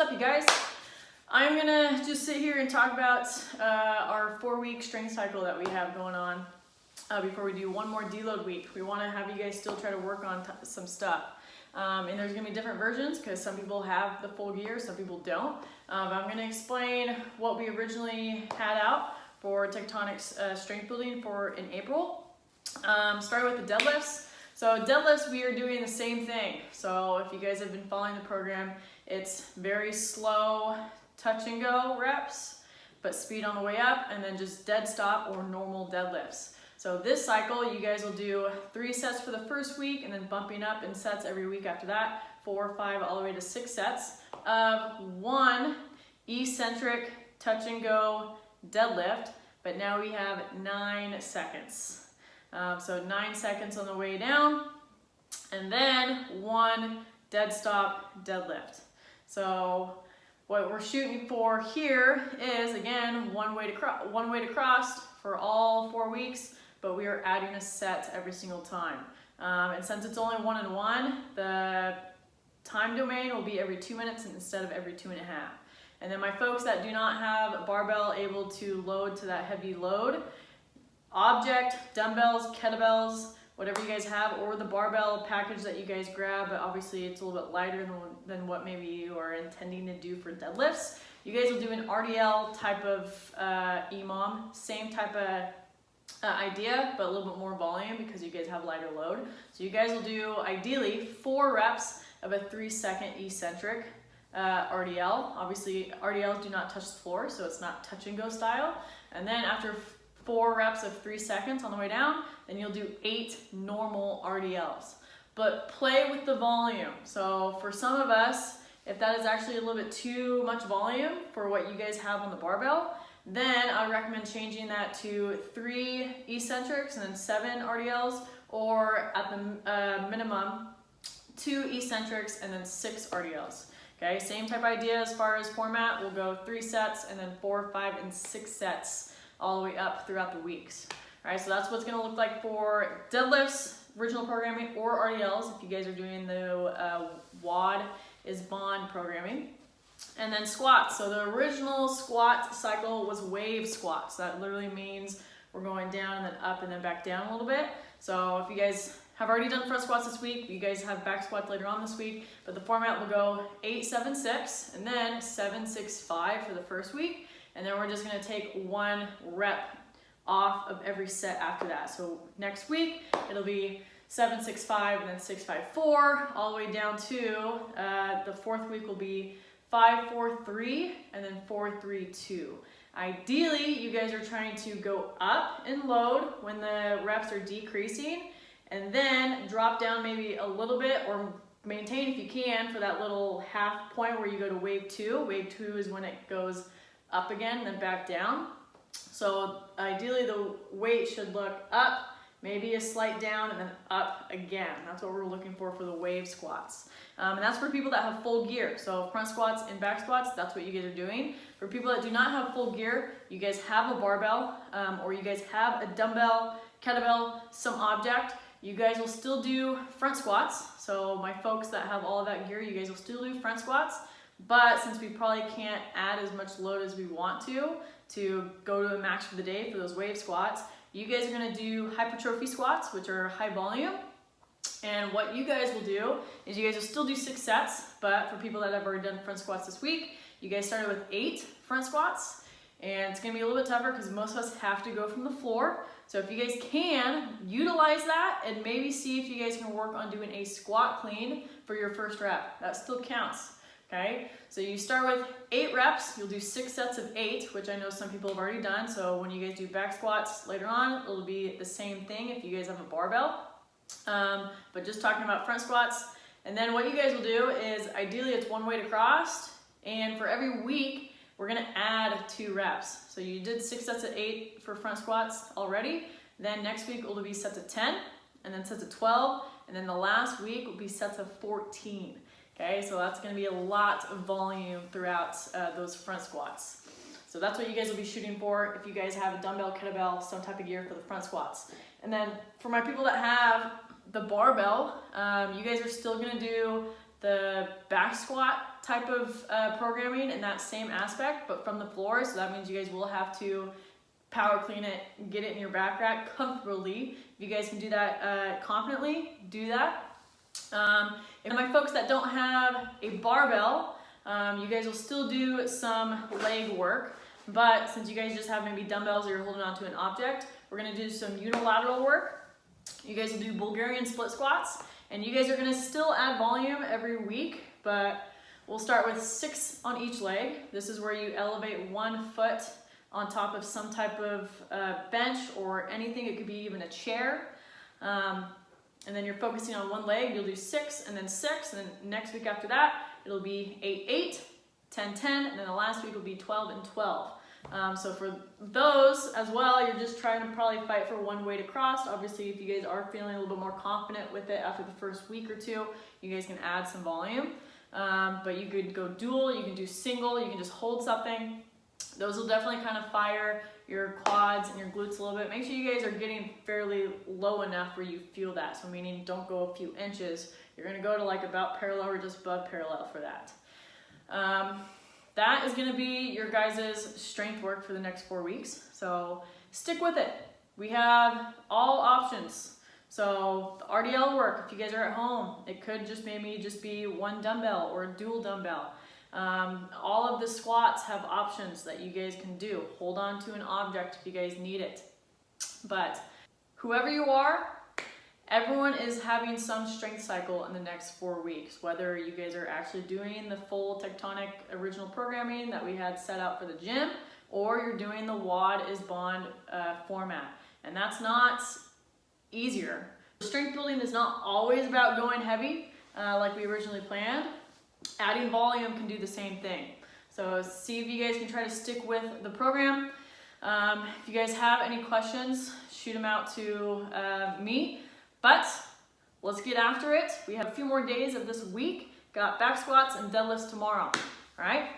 What's up, you guys? I'm gonna just sit here and talk about our 4-week strength cycle that we have going on before we do one more deload week. We want to have you guys still try to work on some stuff. And there's gonna be different versions because some people have the full gear, some people don't. But I'm gonna explain what we originally had out for Tectonic's strength building in April. Starting with the deadlifts. So deadlifts, we are doing the same thing. So if you guys have been following the program, it's very slow touch and go reps, but speed on the way up, and then just dead stop or normal deadlifts. So this cycle, you guys will do 3 sets for the first week and then bumping up in sets every week after that, 4, 5, all the way to 6 sets of 1 eccentric touch and go deadlift, but now we have 9 seconds. So 9 seconds on the way down, and then 1 dead stop deadlift. So what we're shooting for here is, again, one way to cross for all 4 weeks, but we are adding a set every single time. And since it's only 1 and 1, the time domain will be every 2 minutes instead of every 2.5. And then my folks that do not have a barbell able to load to that heavy load, object, dumbbells, kettlebells, whatever you guys have, or the barbell package that you guys grab, but obviously it's a little bit lighter than what maybe you are intending to do for deadlifts. You guys will do an RDL type of EMOM, same type of idea, but a little bit more volume because you guys have lighter load. So you guys will do ideally 4 reps of a 3-second eccentric RDL. Obviously RDLs do not touch the floor, so it's not touch and go style. And then after 4 reps of 3 seconds on the way down, then you'll do 8 normal RDLs. But play with the volume. So for some of us, if that is actually a little bit too much volume for what you guys have on the barbell, then I recommend changing that to 3 eccentrics and then 7 RDLs, or at the minimum 2 eccentrics and then 6 RDLs. Okay, same type idea as far as format. We'll go 3 sets and then 4, 5, and 6 sets all the way up throughout the weeks. All right, so that's what's gonna look like for deadlifts, original programming, or RDLs if you guys are doing the WOD is bond programming. And then squats. So the original squat cycle was wave squats. That literally means we're going down and then up and then back down a little bit. So if you guys have already done front squats this week, you guys have back squats later on this week, but the format will go 8, 7, 6, and then 7, 6, 5 for the first week. And then we're just gonna take 1 rep off of every set after that. So next week, it'll be 7, 6, 5, and then 6, 5, 4, all the way down to the 4th week will be 5, 4, 3, and then 4, 3, 2. Ideally, you guys are trying to go up in load when the reps are decreasing, and then drop down maybe a little bit, or maintain if you can for that little half point where you go to wave 2. Wave 2 is when it goes up again, then back down. So ideally the weight should look up, maybe a slight down, and then up again. That's what we're looking for the wave squats. And that's for people that have full gear. So front squats and back squats, that's what you guys are doing. For people that do not have full gear, you guys have a barbell, or you guys have a dumbbell, kettlebell, some object, you guys will still do front squats. So my folks that have all of that gear, you guys will still do front squats. But since we probably can't add as much load as we want to go to a max for the day for those wave squats, you guys are gonna do hypertrophy squats, which are high volume. And what you guys will do is you guys will still do 6 sets, but for people that have already done front squats this week, you guys started with 8 front squats, and it's gonna be a little bit tougher because most of us have to go from the floor. So if you guys can, utilize that and maybe see if you guys can work on doing a squat clean for your first rep. That still counts. Okay, so you start with 8 reps, you'll do 6 sets of 8, which I know some people have already done. So when you guys do back squats later on, it'll be the same thing if you guys have a barbell. But just talking about front squats. And then what you guys will do is, ideally it's 1 way to cross, and for every week, we're gonna add 2 reps. So you did 6 sets of 8 for front squats already. Then next week it'll be sets of 10, and then sets of 12, and then the last week will be sets of 14. Okay, so that's gonna be a lot of volume throughout those front squats. So that's what you guys will be shooting for if you guys have a dumbbell, kettlebell, some type of gear for the front squats. And then for my people that have the barbell, you guys are still gonna do the back squat type of programming in that same aspect, but from the floor. So that means you guys will have to power clean it, get it in your back rack comfortably. If you guys can do that confidently, do that. And my folks that don't have a barbell, you guys will still do some leg work, but since you guys just have maybe dumbbells or you're holding onto an object, we're gonna do some unilateral work. You guys will do Bulgarian split squats, and you guys are gonna still add volume every week, but we'll start with 6 on each leg. This is where you elevate 1 foot on top of some type of bench or anything. It could be even a chair. And then you're focusing on 1 leg. You'll do 6 and then 6, and then next week after that, it'll be 8, 8, 10, 10, and then the last week will be 12 and 12. So for those as well, you're just trying to probably fight for 1 weight across. Obviously, if you guys are feeling a little bit more confident with it after the first week or 2, you guys can add some volume. But you could go dual, you can do single, you can just hold something. Those will definitely kind of fire your quads and your glutes a little bit. Make sure you guys are getting fairly low enough where you feel that. So meaning don't go a few inches. You're gonna go to like about parallel or just above parallel for that. That is gonna be your guys' strength work for the next 4 weeks. So stick with it. We have all options. So the RDL work, if you guys are at home, it could just maybe just be 1 dumbbell or a dual dumbbell. All of the squats have options that you guys can do. Hold on to an object if you guys need it. But whoever you are, everyone is having some strength cycle in the next 4 weeks, whether you guys are actually doing the full Tectonic original programming that we had set out for the gym, or you're doing the WOD is bond format. And that's not easier. Strength building is not always about going heavy like we originally planned. Adding volume can do the same thing. So see if you guys can try to stick with the program. If you guys have any questions, shoot them out to me. But let's get after it. We have a few more days of this week. Got back squats and deadlifts tomorrow. All right?